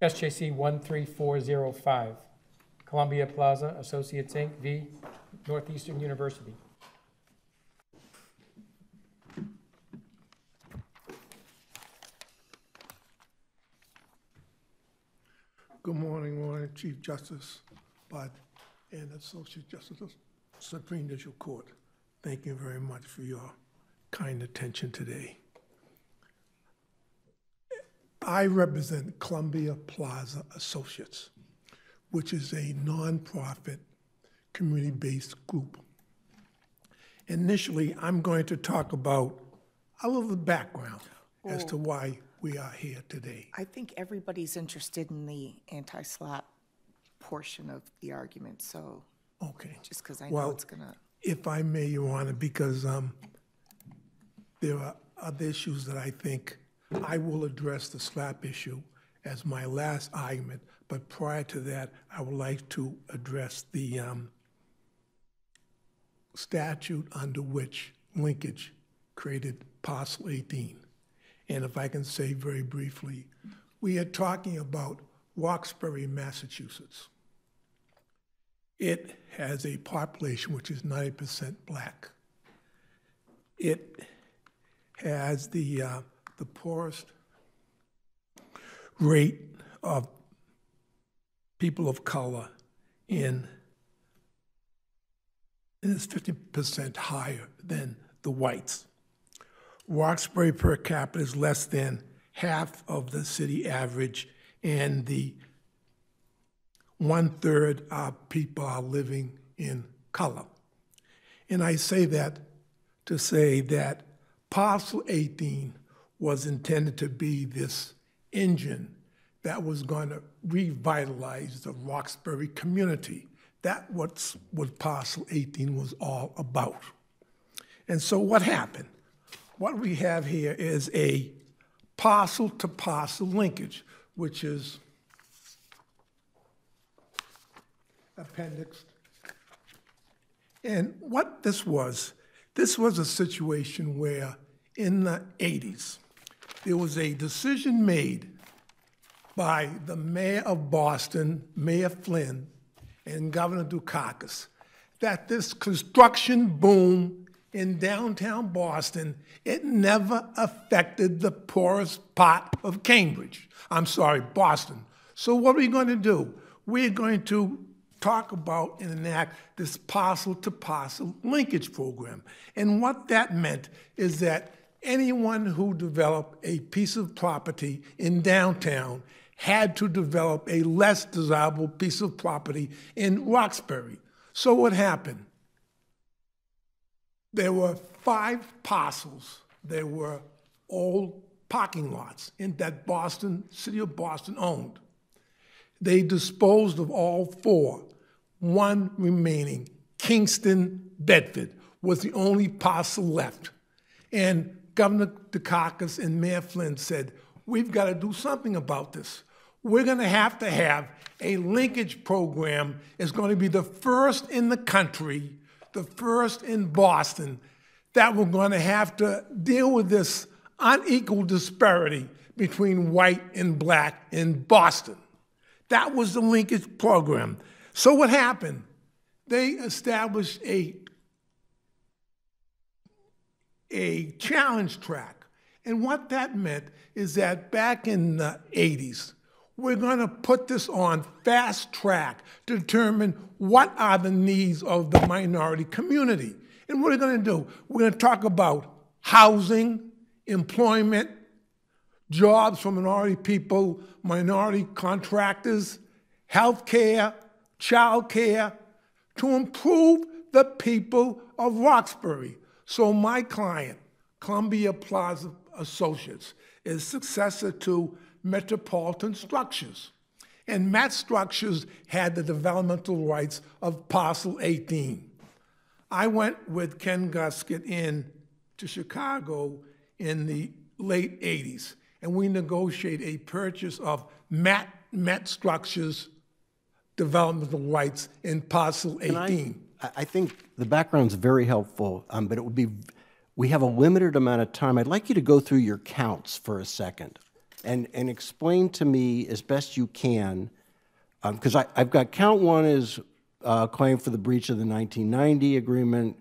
SJC-13405, Columbia Plaza Associates, Inc. v. Northeastern University. Good morning, Chief Justice Bud and Associate Justice of Supreme Judicial Court. Thank you very much for your kind attention today. I represent Columbia Plaza Associates, which is a nonprofit, community-based group. Initially, I'm going to talk about a little background as to why we are here today. I think everybody's interested in the anti-SLAPP portion of the argument, so Okay. just because I know it's going to... If I may, Your Honor, because there are other issues that I think I will address the SLAPP issue as my last argument, but prior to that, I would like to address the statute under which linkage created Parcel 18. And if I can say very briefly, we are talking about Roxbury, Massachusetts. It has a population which is 90% black. It has the poorest rate of people of color and it's 50% higher than the whites. Roxbury per capita is less than half of the city average, and the 1/3 of people are living in color. And I say that to say that Parcel 18 was intended to be this engine that was going to revitalize the Roxbury community. That's what Parcel 18 was all about. And so what happened? What we have here is a parcel-to-parcel linkage, which is appendix. And what this was a situation where in the 80s, there was a decision made by the mayor of Boston, Mayor Flynn, and Governor Dukakis, that this construction boom in downtown Boston, it never affected the poorest part of Boston. So what are we going to do? We're going to talk about and enact this parcel-to-parcel linkage program. And what that meant is that anyone who developed a piece of property in downtown had to develop a less desirable piece of property in Roxbury. So what happened? There were 5 parcels. There were old parking lots that city of Boston owned. They disposed of all 4. One remaining, Kingston, Bedford, was the only parcel left. And Governor Dukakis and Mayor Flynn said, we've got to do something about this. We're going to have a linkage program. It's going to be the first in the country, the first in Boston, that we're going to have to deal with this unequal disparity between white and black in Boston. That was the linkage program. So what happened? They established a challenge track. And what that meant is that back in the 80s, we're going to put this on fast track to determine what are the needs of the minority community. And what are we going to do? We're going to talk about housing, employment, jobs for minority people, minority contractors, health care, child care, to improve the people of Roxbury. So my client, Columbia Plaza Associates, is successor to Metropolitan Structures. And Met Structures had the developmental rights of Parcel 18. I went with Ken Guskett to Chicago in the late 80s, and we negotiated a purchase of Met Structures developmental rights in Parcel 18. I think the background's very helpful, but it would be, we have a limited amount of time. I'd like you to go through your counts for a second and explain to me as best you can, because I've got count one is claim for the breach of the 1990 agreement.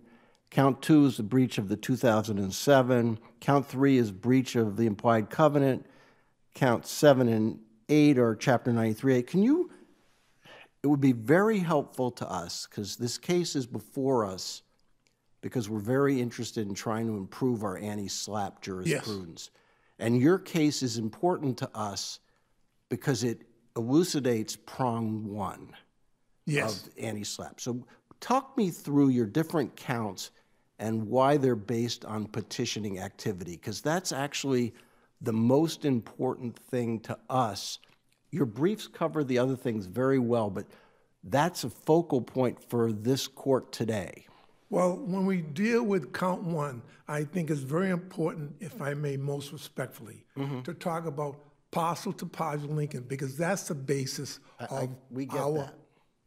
Count two is the breach of the 2007. Count three is breach of the implied covenant. Count 7 and 8 are Chapter 93A. Can you, it would be very helpful to us, because this case is before us, because we're very interested in trying to improve our anti-SLAPP jurisprudence. Yes. And your case is important to us because it elucidates prong one of anti-SLAPP. So talk me through your different counts and why they're based on petitioning activity, because that's actually the most important thing to us. Your briefs cover the other things very well, but that's a focal point for this court today. Well, when we deal with count one, I think it's very important, if I may most respectfully, to talk about parcel to parcel linking, because that's the basis of our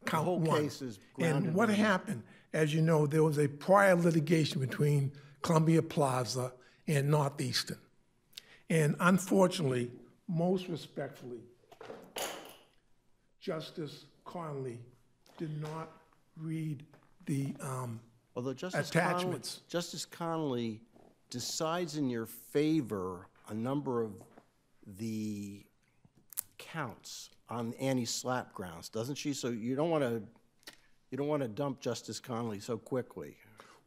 count one. Case is and what happened, as you know, there was a prior litigation between Columbia Plaza and Northeastern. And unfortunately, most respectfully, Justice Connolly did not read the Although attachments. Justice Connolly decides in your favor a number of the counts on anti-SLAPP grounds, doesn't she? So you don't want to dump Justice Connolly so quickly.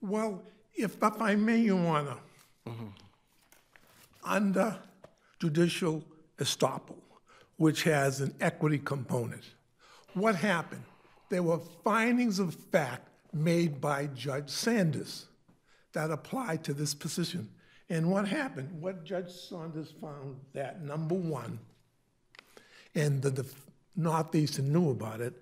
Well, if I may, Your Honor, under judicial estoppel, which has an equity component, what happened? There were findings of fact made by Judge Sanders that applied to this position. And what happened? What Judge Sanders found that, number one, and the Northeastern knew about it,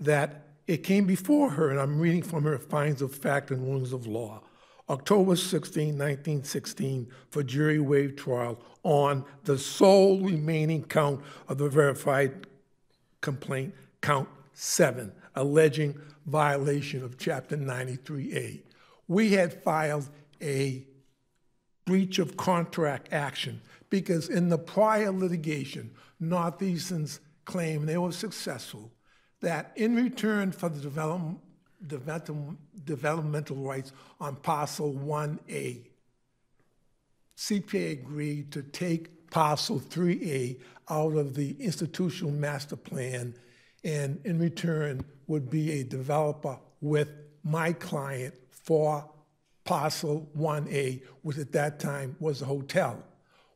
that it came before her, and I'm reading from her findings of fact and rulings of law, October 16, 1916, for jury waived trial on the sole remaining count of the verified complaint, count 7, alleging violation of Chapter 93A. We had filed a breach of contract action because in the prior litigation, Northeastern's claim, they were successful, that in return for the developmental rights on parcel 1A, CPA agreed to take parcel 3A out of the institutional master plan, and in return would be a developer with my client for parcel 1A, which at that time was a hotel.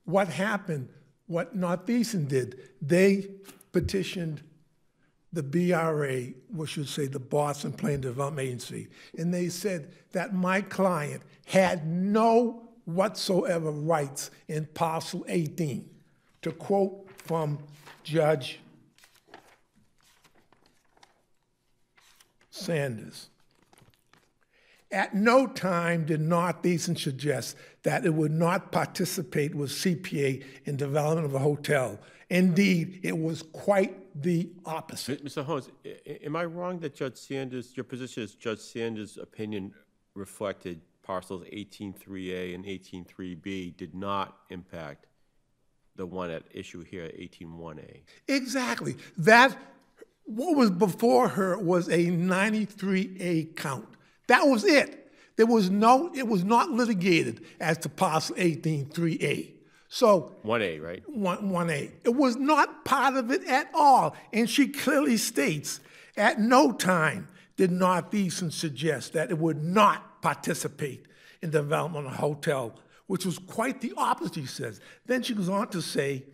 What happened, what Northeastern did, they petitioned the BRA, we should say the Boston Plan Development Agency, and they said that my client had no whatsoever rights in parcel 18. To quote from Judge Sanders, at no time did Northeastern suggest that it would not participate with CPA in development of a hotel. Indeed, it was quite the opposite. Mr. Holmes, am I wrong that Judge Sanders, your position is Judge Sanders' opinion reflected parcels 18.3A and 18.3B did not impact the one at issue here, 18.1A? Exactly. That, what was before her was a 93A count. That was it. There was no, it was not litigated as to parcel 18.3A. So 1A, right? 1A. It was not part of it at all. And she clearly states, at no time did Northeastern suggest that it would not participate in the development of a hotel, which was quite the opposite, she says. Then she goes on to say,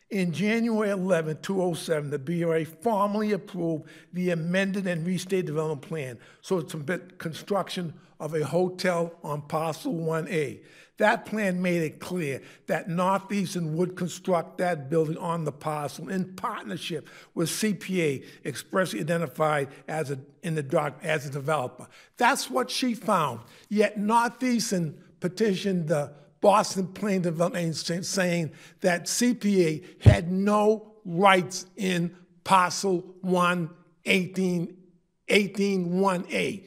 in January 11, 2007, the BRA formally approved the amended and restated development plan, so it's a construction of a hotel on parcel 1A. That plan made it clear that Northeastern would construct that building on the parcel in partnership with CPA, expressly identified as in the doc as a developer. That's what she found. Yet Northeastern petitioned the Boston Plan Development Agency saying that CPA had no rights in parcel 18.1A.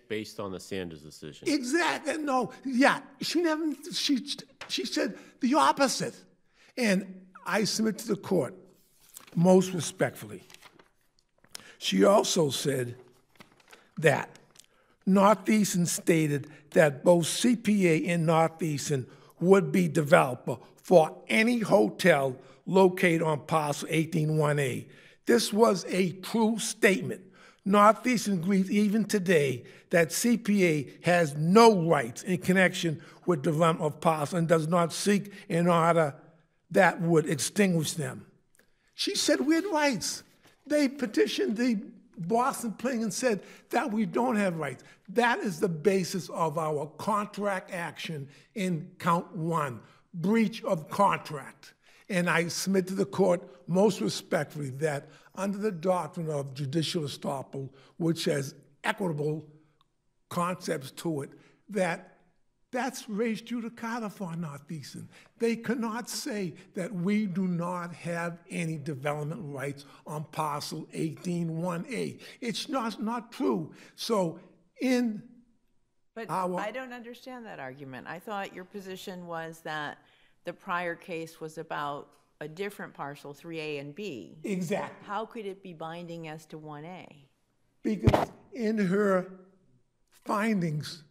Based on the Sanders decision. Exactly. No. Yeah. She said the opposite. And I submit to the court, most respectfully. She also said that Northeastern stated that both CPA and Northeastern would be developer for any hotel located on parcel 181A. This was a true statement. Northeastern agrees even today that CPA has no rights in connection with development of parcel and does not seek an order that would extinguish them. She said we had rights. They petitioned the Boston Planning and said that we don't have rights. That is the basis of our contract action in count 1, breach of contract. And I submit to the court most respectfully that under the doctrine of judicial estoppel, which has equitable concepts to it, that's res judicata for Northeastern. They cannot say that we do not have any development rights on parcel 181A. It's not true. So But I don't understand that argument. I thought your position was that the prior case was about a different parcel, 3A and B. Exactly. How could it be binding as to 1A? Because in her findings,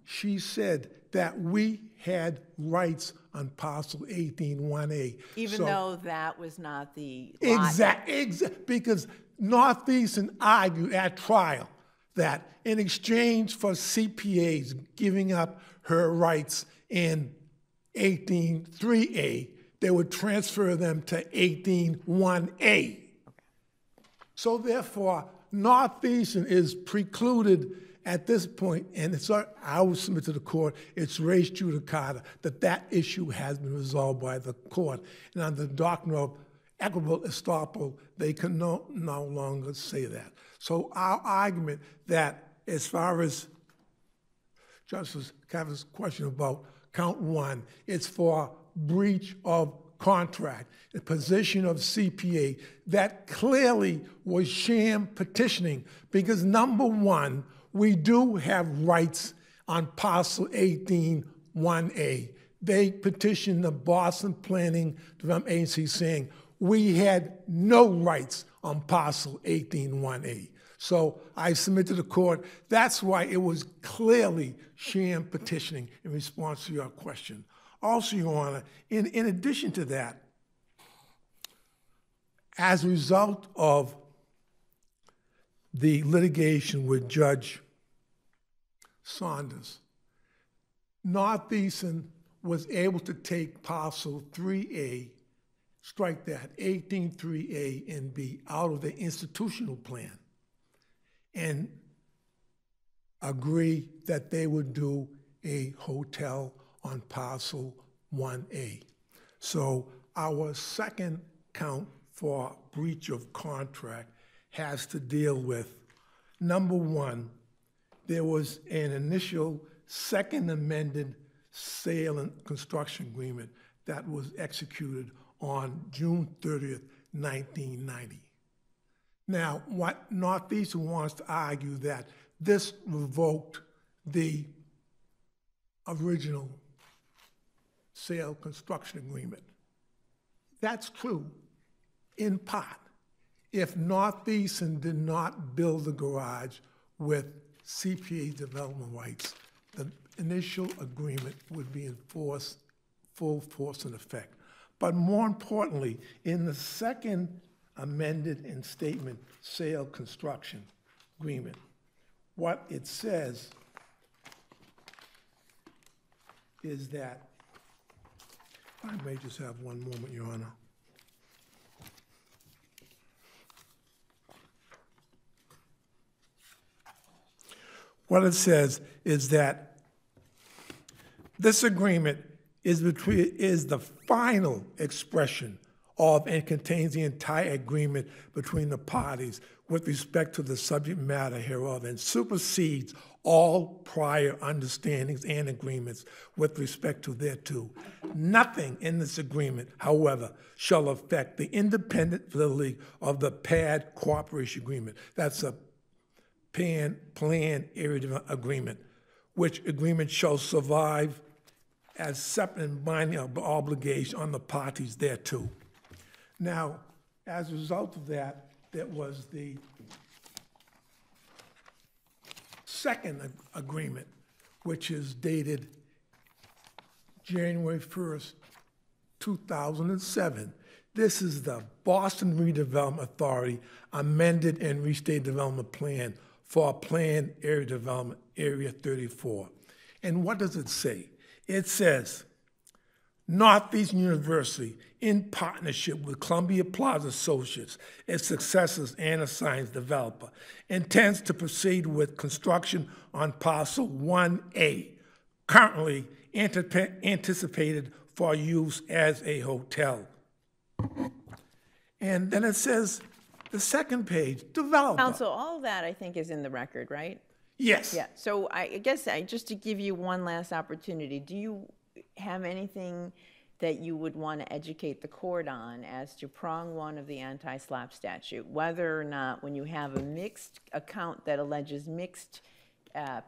she said that we had rights on parcel 181A. Even though that was not the Exactly. Because Northeastern argued at trial that in exchange for CPAs giving up her rights in 183A, they would transfer them to 181A. So therefore, Northeastern is precluded at this point, and I will submit to the court, it's res judicata, that issue has been resolved by the court. And under the doctrine of equitable estoppel, they can no longer say that. So our argument that as far as Justice Kavanaugh's question about count 1, it's for breach of contract, the position of CPA, that clearly was sham petitioning because number 1, we do have rights on parcel 181A. They petitioned the Boston Planning Development Agency saying we had no rights on parcel 181A. So I submit to the court, that's why it was clearly sham petitioning in response to your question. Also, Your Honor, in addition to that, as a result of the litigation with Judge Saunders, Northeastern was able to take parcel 3A, strike that, 183A and B, out of the institutional plan and agree that they would do a hotel on parcel 1A. So our second count for breach of contract has to deal with, number 1, there was an initial second amended sale and construction agreement that was executed on June 30th, 1990. Now, what Northeastern wants to argue that this revoked the original sale construction agreement. That's true in part. If Northeastern did not build the garage with CPA development rights, the initial agreement would be in force, full force and effect. But more importantly, in the second amended and statement sale construction agreement, what it says is that, I may just have one moment, Your Honor. What it says is that this agreement is the final expression of and contains the entire agreement between the parties with respect to the subject matter hereof and supersedes all prior understandings and agreements with respect to thereto. Nothing in this agreement, however, shall affect the independent validity of the PAD cooperation agreement. That's a plan area development agreement, which agreement shall survive as separate and binding obligation on the parties thereto. Now, as a result of that, there was the second agreement, which is dated January 1st, 2007. This is the Boston Redevelopment Authority amended and restated development plan for planned area development, Area 34. And what does it say? It says, Northeastern University, in partnership with Columbia Plaza Associates, its successors and assigned developer, intends to proceed with construction on parcel 1A, currently anticipated for use as a hotel. And then it says, the second page, developer. Counsel, all of that I think is in the record, right? Yes. Yeah, so I guess just to give you one last opportunity, do you have anything that you would want to educate the court on as to prong one of the anti-SLAPP statute, whether or not when you have a mixed account that alleges mixed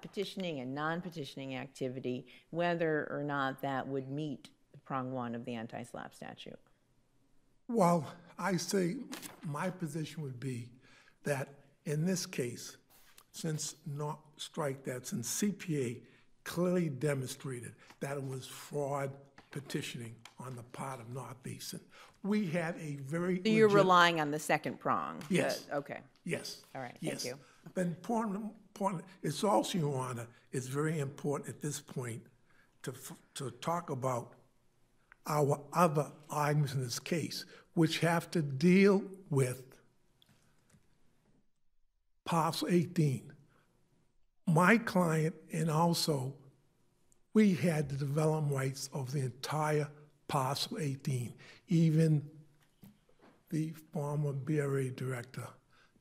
petitioning and non-petitioning activity, whether or not that would meet prong one of the anti-SLAPP statute? Well, I say my position would be that in this case, since CPA clearly demonstrated that it was fraud petitioning on the part of Northeastern, we had a very So you're relying on the second prong? Yes. Okay. Yes. All right, Yes. thank you. But important, it's also, Your Honor, it's very important at this point to talk about our other arguments in this case, which have to deal with parcel 18. My client and also we had the development rights of the entire parcel 18. Even the former BRA director,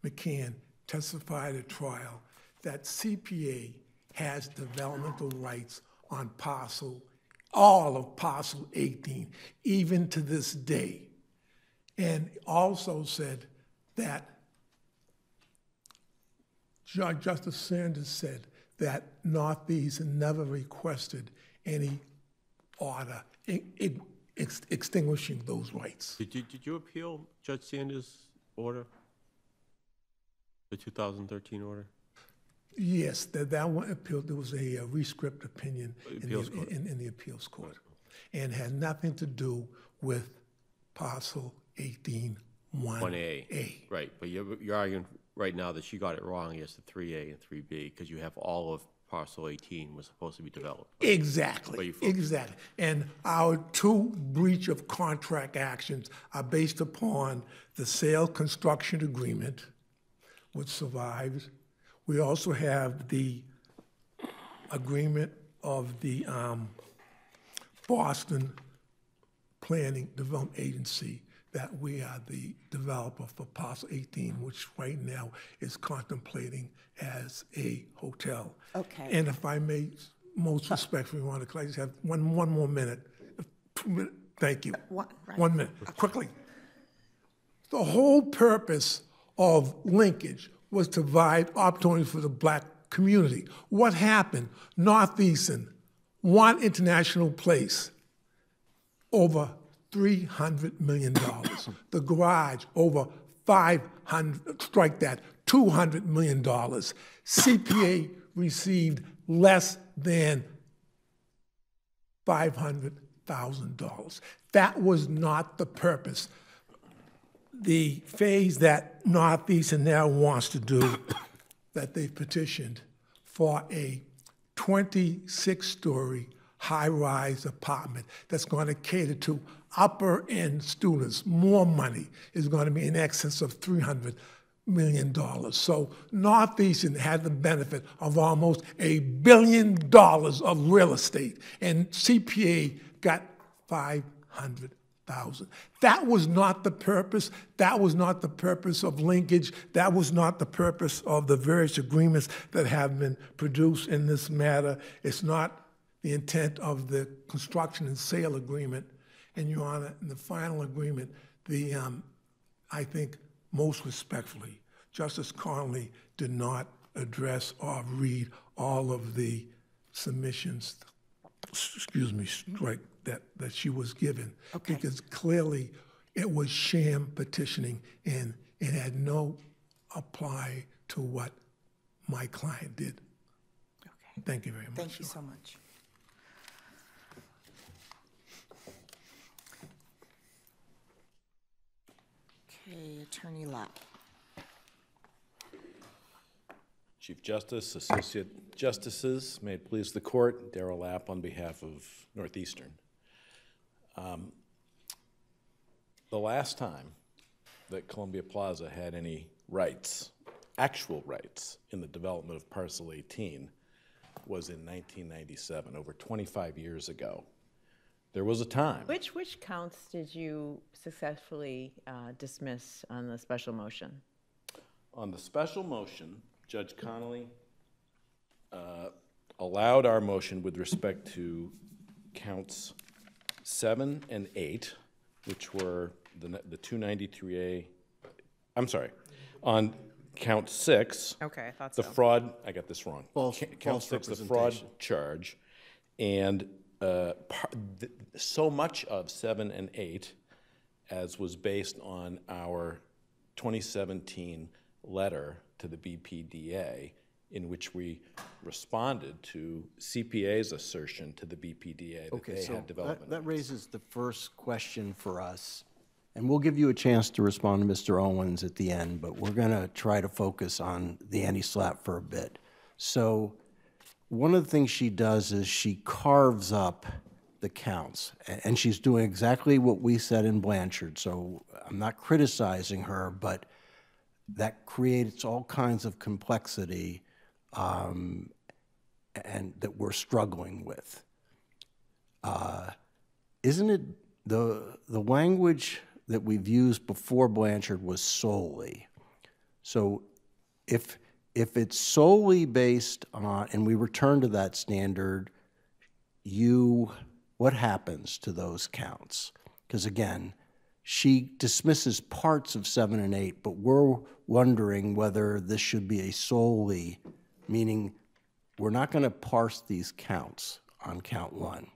McCann, testified at trial that CPA has developmental rights on all of parcel 18, even to this day. And also said that Justice Sanders said that Northeast never requested any order extinguishing those rights. Did you appeal Judge Sanders' order? The 2013 order? Yes, that one appealed. There was a rescript opinion in the appeals court, and had nothing to do with parcel 18 1A. Right, but you're arguing right now that she got it wrong as to 3A and 3B because you have all of parcel 18 was supposed to be developed. Right? Exactly, exactly. And our two breach of contract actions are based upon the sale construction agreement, which survives. We also have the agreement of the Boston Planning Development Agency that we are the developer for parcel 18, which right now is contemplating as a hotel. Okay. And if I may, most respectfully, Your Honor, could I just have one more minute? 2 minutes, thank you. Right. 1 minute, quickly. The whole purpose of linkage was to provide opportunities for the black community. What happened? Northeastern, One International Place, over $300 million. The garage, over $200 million. CPA received less than $500,000. That was not the purpose. The phase that Northeastern now wants to do, that they petitioned for a 26-story high-rise apartment that's going to cater to upper-end students. More money is going to be in excess of $300 million. So Northeastern had the benefit of almost $1 billion of real estate, and CPA got $500,000. That was not the purpose. That was not the purpose of linkage. That was not the purpose of the various agreements that have been produced in this matter. It's not the intent of the construction and sale agreement. And, Your Honor, in the final agreement, I think most respectfully, Justice Connolly did not address or read all of the submissions, that she was given. Okay. Because clearly it was sham petitioning, and it had no apply to what my client did. Okay. Thank you very much. Thank you so much. Okay, Attorney Lapp. Chief Justice, Associate Justices, may it please the Court, Darrell Lapp on behalf of Northeastern. The last time that Columbia Plaza had any rights, actual rights, in the development of Parcel 18 was in 1997, over 25 years ago. There was a time. Which counts did you successfully dismiss on the special motion? On the special motion, Judge Connolly allowed our motion with respect to counts 7 and 8, which were the 293A, I'm sorry, on count 6. Okay, I thought The so. fraud, I got this wrong. Count False 6, the fraud representation. charge. And so much of 7 and 8, as was based on our 2017 letter to the BPDA, in which we responded to CPA's assertion to the BPDA that Okay, they so had development. that raises the first question for us. And we'll give you a chance to respond to Mr. Owens at the end, but we're going to try to focus on the anti-SLAPP for a bit. So one of the things she does is she carves up the counts, and she's doing exactly what we said in Blanchard. So I'm not criticizing her, but that creates all kinds of complexity and that we're struggling with. Isn't it the language that we've used before Blanchard was solely? So if it's solely based on, and we return to that standard, what happens to those counts? Because again, she dismisses parts of 7 and 8, but we're wondering whether this should be a solely, meaning we're not going to parse these counts on count 1.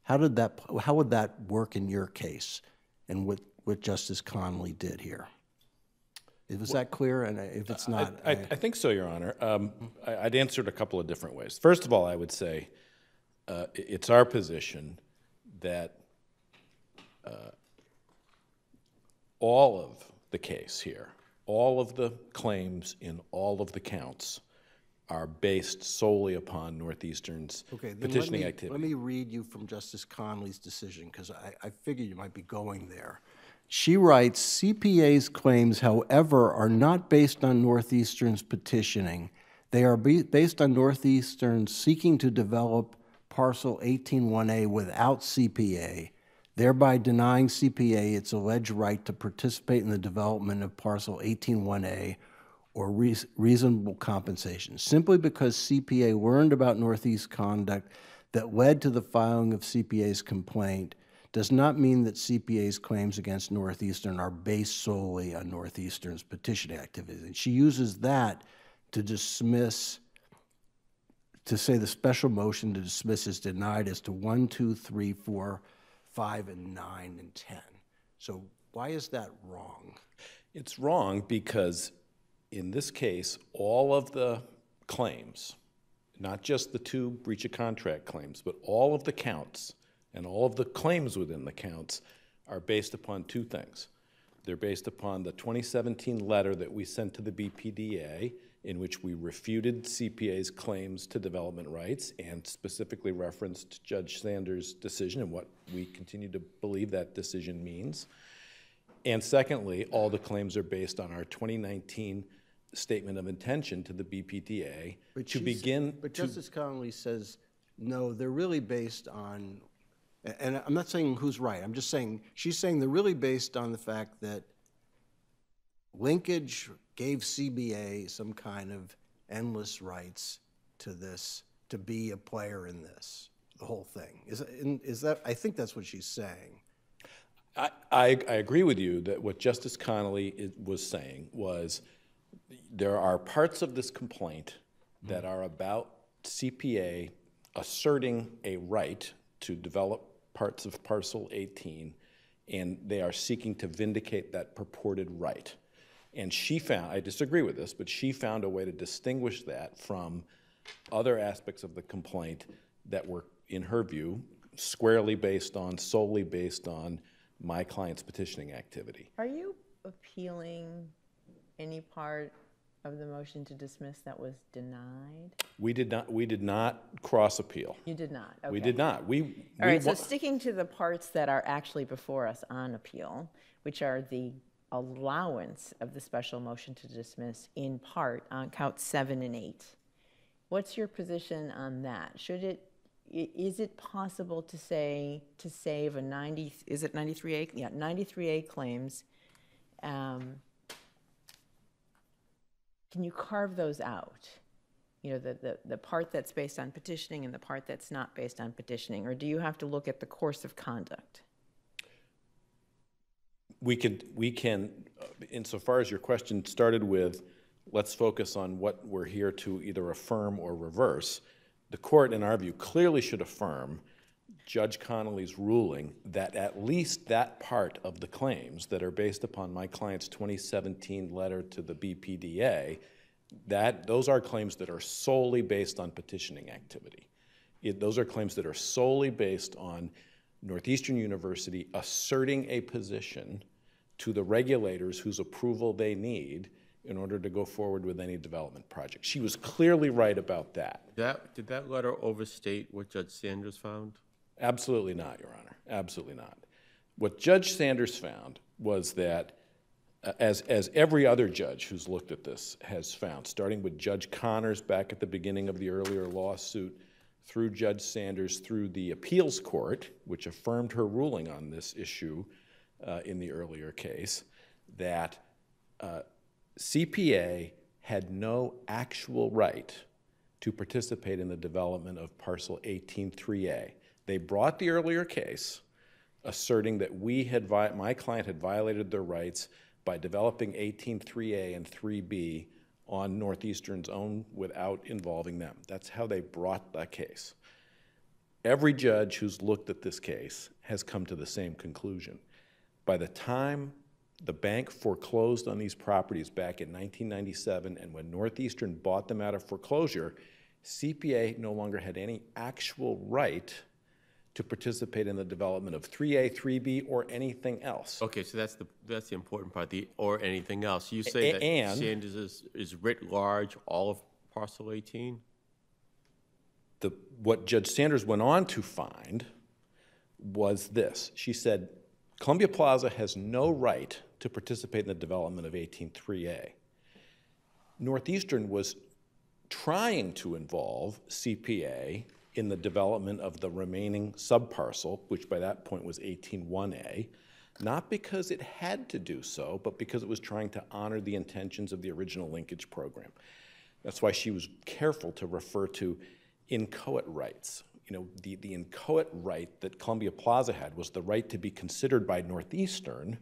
How would that work in your case and what Justice Connolly did here? Was that clear? And if it's not, I think so, Your Honor. I'd answer it a couple of different ways. First of all, I would say it's our position that all of the case here, all of the claims in all of the counts are based solely upon Northeastern's petitioning activity. Let me read you from Justice Connolly's decision, because I figured you might be going there. She writes, CPA's claims, however, are not based on Northeastern's petitioning. They are based on Northeastern seeking to develop Parcel 18-1A without CPA, thereby denying CPA its alleged right to participate in the development of Parcel 18-1A or reasonable compensation, simply because CPA learned about Northeast conduct that led to the filing of CPA's complaint does not mean that CPA's claims against Northeastern are based solely on Northeastern's petitioning activities. And she uses that to dismiss, to say the special motion to dismiss is denied as to 1, 2, 3, 4, 5, and 9, and 10. So why is that wrong? It's wrong because in this case, all of the claims, not just the 2 breach of contract claims, but all of the counts and all of the claims within the counts are based upon 2 things. They're based upon the 2017 letter that we sent to the BPDA, in which we refuted CPA's claims to development rights and specifically referenced Judge Sanders' decision and what we continue to believe that decision means. And secondly, all the claims are based on our 2019 statement of intention to the BPDA to begin. But Justice Connolly says, no, they're really based on, and I'm not saying who's right, I'm just saying, she's saying they're really based on the fact that linkage gave CBA some kind of endless rights to this, to be a player in this, the whole thing. Is that, I think that's what she's saying. I agree with you that what Justice Connolly was saying was there are parts of this complaint that are about CPA asserting a right to develop parts of Parcel 18 and they are seeking to vindicate that purported right. And she found, I disagree with this, but she found a way to distinguish that from other aspects of the complaint that were, in her view, solely based on my client's petitioning activity. Are you appealing any part of the motion to dismiss that was denied? We did not cross appeal. You did not, okay. We did not. All right, so sticking to the parts that are actually before us on appeal, which are the allowance of the special motion to dismiss in part on counts 7 and 8. What's your position on that? Is it possible to save a 93A? Yeah, 93A claims. Can you carve those out? You know, the part that's based on petitioning and the part that's not based on petitioning, or do you have to look at the course of conduct? We can, insofar as your question started with, let's focus on what we're here to either affirm or reverse, the court, in our view, clearly should affirm Judge Connolly's ruling that at least that part of the claims that are based upon my client's 2017 letter to the BPDA, those are claims that are solely based on petitioning activity. Those are claims that are solely based on Northeastern University asserting a position to the regulators whose approval they need in order to go forward with any development project. She was clearly right about that. Did that letter overstate what Judge Sanders found? Absolutely not, Your Honor. Absolutely not. What Judge Sanders found was that, as every other judge who's looked at this has found, starting with Judge Connors back at the beginning of the earlier lawsuit, through Judge Sanders, through the appeals court, which affirmed her ruling on this issue in the earlier case, that CPA had no actual right to participate in the development of parcel 18-3A. They brought the earlier case asserting that my client had violated their rights by developing 18-3A and 3B on Northeastern's own without involving them. That's how they brought that case. Every judge who's looked at this case has come to the same conclusion. By the time the bank foreclosed on these properties back in 1997, and when Northeastern bought them out of foreclosure, CPA no longer had any actual right to participate in the development of 3A, 3B, or anything else. Okay, so that's the important part, or anything else. You say that Sanders is writ large all of parcel 18? What Judge Sanders went on to find was this. She said, Columbia Plaza has no right to participate in the development of 18-3A. Northeastern was trying to involve CPA in the development of the remaining subparcel, which by that point was 18-1A, not because it had to do so, but because it was trying to honor the intentions of the original linkage program. That's why she was careful to refer to inchoate rights. You know, the inchoate right that Columbia Plaza had was the right to be considered by Northeastern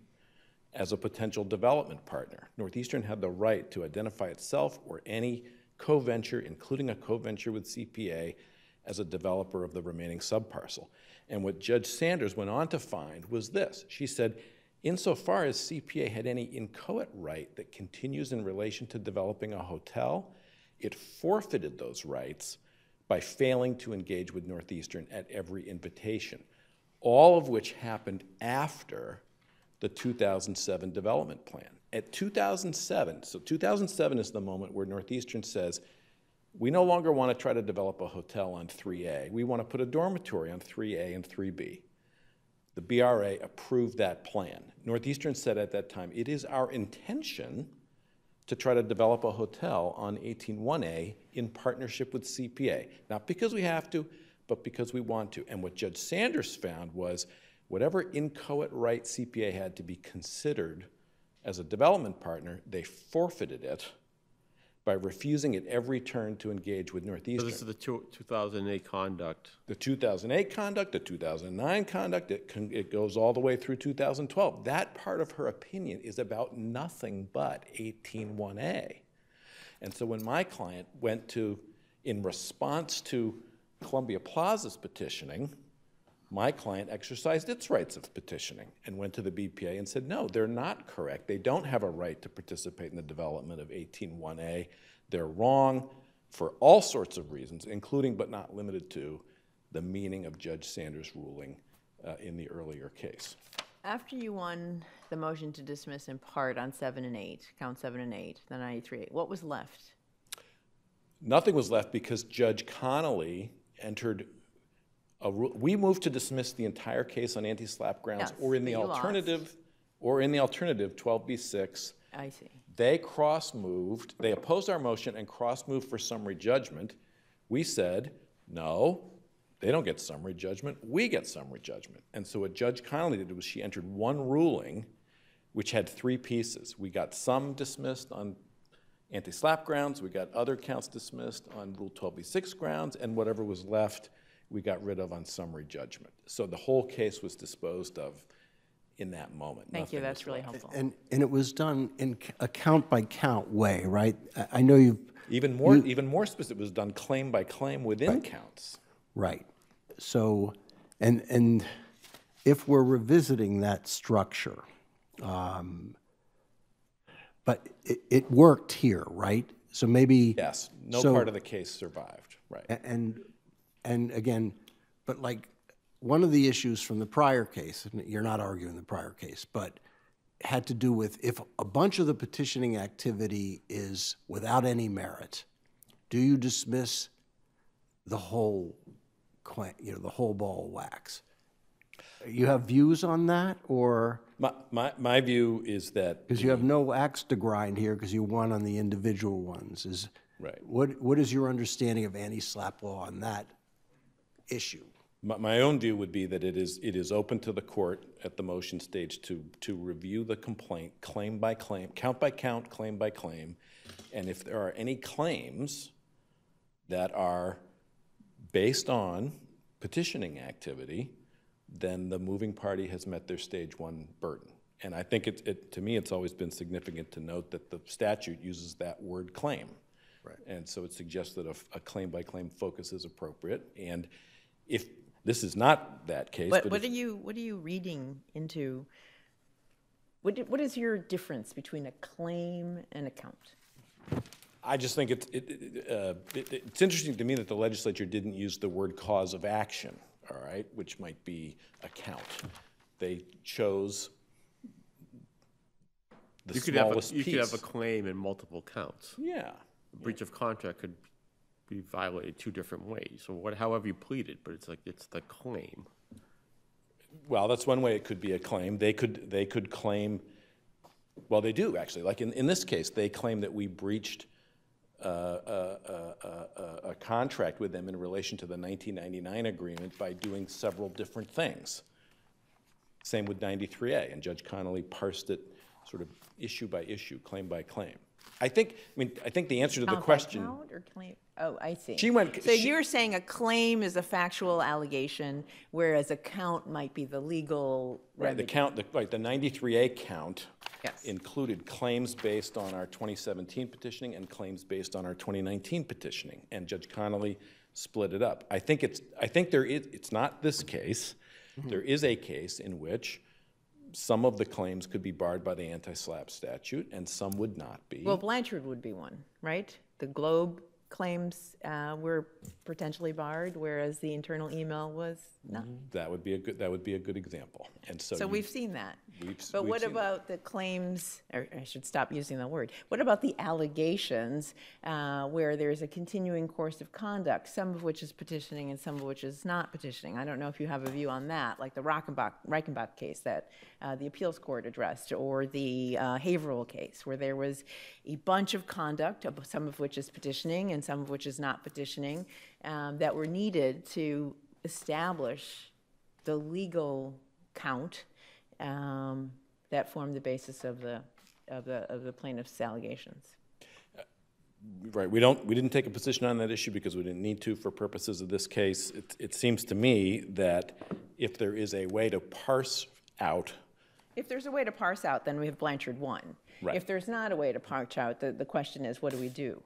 as a potential development partner. Northeastern had the right to identify itself or any co-venture, including a co-venture with CPA, as a developer of the remaining subparcel. And what Judge Sanders went on to find was this. She said, insofar as CPA had any inchoate right that continues in relation to developing a hotel, it forfeited those rights by failing to engage with Northeastern at every invitation, all of which happened after the 2007 development plan. At 2007, so 2007 is the moment where Northeastern says, we no longer want to try to develop a hotel on 3A. We want to put a dormitory on 3A and 3B. The BRA approved that plan. Northeastern said at that time, it is our intention to try to develop a hotel on 18-1A in partnership with CPA. Not because we have to, but because we want to. And what Judge Sanders found was whatever inchoate right CPA had to be considered as a development partner, they forfeited it by refusing at every turn to engage with Northeastern. So this is the 2008 conduct. The 2008 conduct, the 2009 conduct, it goes all the way through 2012. That part of her opinion is about nothing but 18-1A. And so when my client went to, in response to Columbia Plaza's petitioning, my client exercised its rights of petitioning and went to the BPA and said, no, they're not correct. They don't have a right to participate in the development of 181A. They're wrong for all sorts of reasons, including but not limited to the meaning of Judge Sanders' ruling in the earlier case. After you won the motion to dismiss in part on 7 and 8, count 7 and 8, the 93, what was left? Nothing was left because Judge Connolly entered we moved to dismiss the entire case on anti-SLAPP grounds, Yes, or in the but you lost. alternative, 12b-6. I see. They cross-moved, they opposed our motion and cross-moved for summary judgment. We said, no, they don't get summary judgment, we get summary judgment. And so what Judge Connolly did was she entered one ruling which had 3 pieces. We got some dismissed on anti-SLAPP grounds, we got other counts dismissed on Rule 12b-6 grounds, and whatever was left we got rid of on summary judgment. So the whole case was disposed of in that moment. Thank you, Nothing that's was really left. helpful. And it was done in a count-by-count way, right? I know you've... Even more specific, it was done claim by claim within counts. Right. So, and if we're revisiting that structure, but it worked here, right? So maybe... Yes, no so- part of the case survived, right. And again, but like, one of the issues from the prior case, and you're not arguing the prior case, but had to do with if a bunch of the petitioning activity is without any merit, do you dismiss the whole, the whole ball of wax? You have views on that, or? My view is that... Because you have no axe to grind here because you won on the individual ones. Right. What is your understanding of anti-SLAPP law on that issue? My own view would be that it is open to the court at the motion stage to review the complaint claim by claim, count by count, claim by claim, and if there are any claims that are based on petitioning activity, then the moving party has met their stage 1 burden. And I think to me it's always been significant to note that the statute uses that word claim. Right. And so it suggests that a claim by claim focus is appropriate. And if this is not that case, But what are you reading into? What is your difference between a claim and a count? I just think it's interesting to me that the legislature didn't use the word cause of action, all right, which might be a count. They chose the smallest piece. You could have a claim in multiple counts. Yeah. Breach of contract could be violated 2 different ways. So however you plead it, but it's the claim. Well, that's one way it could be a claim. They could claim, well, they do actually. Like in this case, they claim that we breached a contract with them in relation to the 1999 agreement by doing several different things. Same with 93A, and Judge Connolly parsed it sort of issue by issue, claim by claim. I think the answer to the question. Count or claim? Oh, I see. So you're saying a claim is a factual allegation, whereas a count might be the legal remedy. The 93A count Yes. included claims based on our 2017 petitioning and claims based on our 2019 petitioning, and Judge Connolly split it up. I think it's not this case. Mm-hmm. There is a case in which some of the claims could be barred by the anti-SLAPP statute, and some would not be. Well, Blanchard would be one, right? The Globe claims were potentially barred, whereas the internal email was not. That would be a good example. And so we've seen that. But what about the claims, or I should stop using that word, what about the allegations where there's a continuing course of conduct, some of which is petitioning and some of which is not petitioning? I don't know if you have a view on that, like the Reichenbach case that the appeals court addressed, or the Haverhill case, where there was a bunch of conduct, some of which is petitioning and some of which is not petitioning, that were needed to establish the legal count that formed the basis of the plaintiff's allegations. Right. We didn't take a position on that issue because we didn't need to for purposes of this case. It seems to me that if there is a way to parse out. If there's a way to parse out, then we have Blanchard 1. Right. If there's not a way to parse out, the question is, what do we do?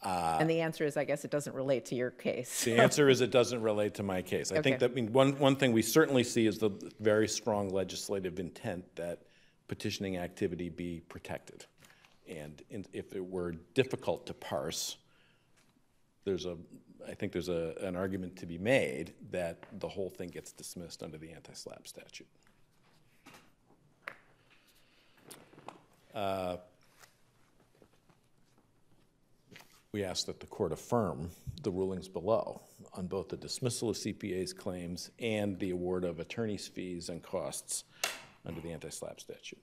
And the answer is, I guess it doesn't relate to your case. The answer is it doesn't relate to my case. I think Okay. that, I mean, one thing we certainly see is the very strong legislative intent that petitioning activity be protected. And if it were difficult to parse, I think there's an argument to be made that the whole thing gets dismissed under the anti-SLAPP statute. We ask that the court affirm the rulings below on both the dismissal of CPA's claims and the award of attorney's fees and costs under the anti-SLAPP statute.